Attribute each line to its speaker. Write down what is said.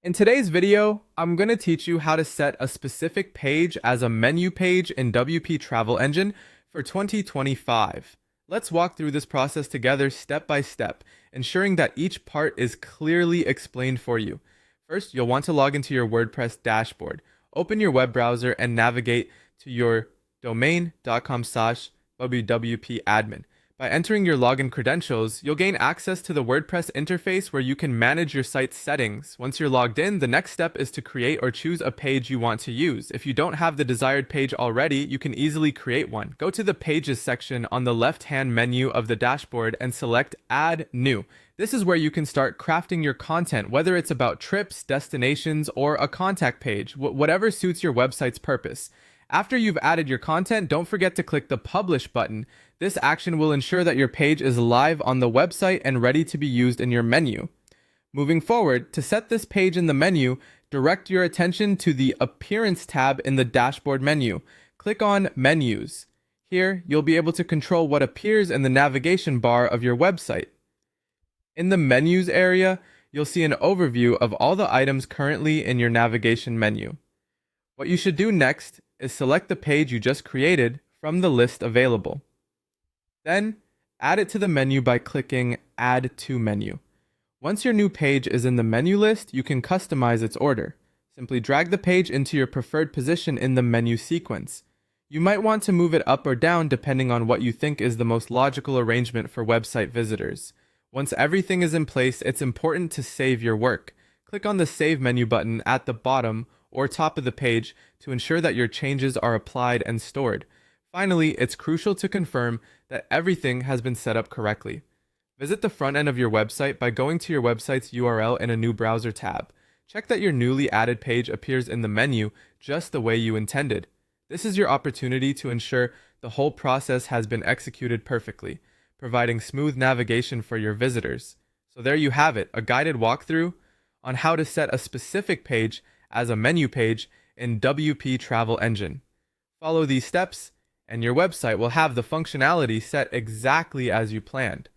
Speaker 1: In today's video, I'm going to teach you how to set a specific page as a menu page in WP Travel Engine for 2025. Let's walk through this process together step by step, ensuring that each part is clearly explained for you. First, you'll want to log into your WordPress dashboard. Open your web browser and navigate to your domain.com/wwp-admin. By entering your login credentials, you'll gain access to the WordPress interface where you can manage your site's settings. Once you're logged in, the next step is to create or choose a page you want to use. If you don't have the desired page already, you can easily create one. Go to the Pages section on the left-hand menu of the dashboard and select Add New. This is where you can start crafting your content, whether it's about trips, destinations, or a contact page, whatever suits your website's purpose. After you've added your content, don't forget to click the Publish button. This action will ensure that your page is live on the website and ready to be used in your menu. Moving forward, to set this page in the menu, direct your attention to the Appearance tab in the dashboard menu. Click on Menus. Here, you'll be able to control what appears in the navigation bar of your website. In the Menus area, you'll see an overview of all the items currently in your navigation menu. What you should do next is select the page you just created from the list available. Then, add it to the menu by clicking Add to Menu. Once your new page is in the menu list, you can customize its order. Simply drag the page into your preferred position in the menu sequence. You might want to move it up or down depending on what you think is the most logical arrangement for website visitors. Once everything is in place, it's important to save your work. Click on the Save menu button at the bottom or top of the page to ensure that your changes are applied and stored. Finally, it's crucial to confirm that everything has been set up correctly. Visit the front end of your website by going to your website's URL in a new browser tab. Check that your newly added page appears in the menu just the way you intended. This is your opportunity to ensure the whole process has been executed perfectly, providing smooth navigation for your visitors. So there you have it, a guided walkthrough on how to set a specific page as a menu page in WP Travel Engine. Follow these steps, and your website will have the functionality set exactly as you planned.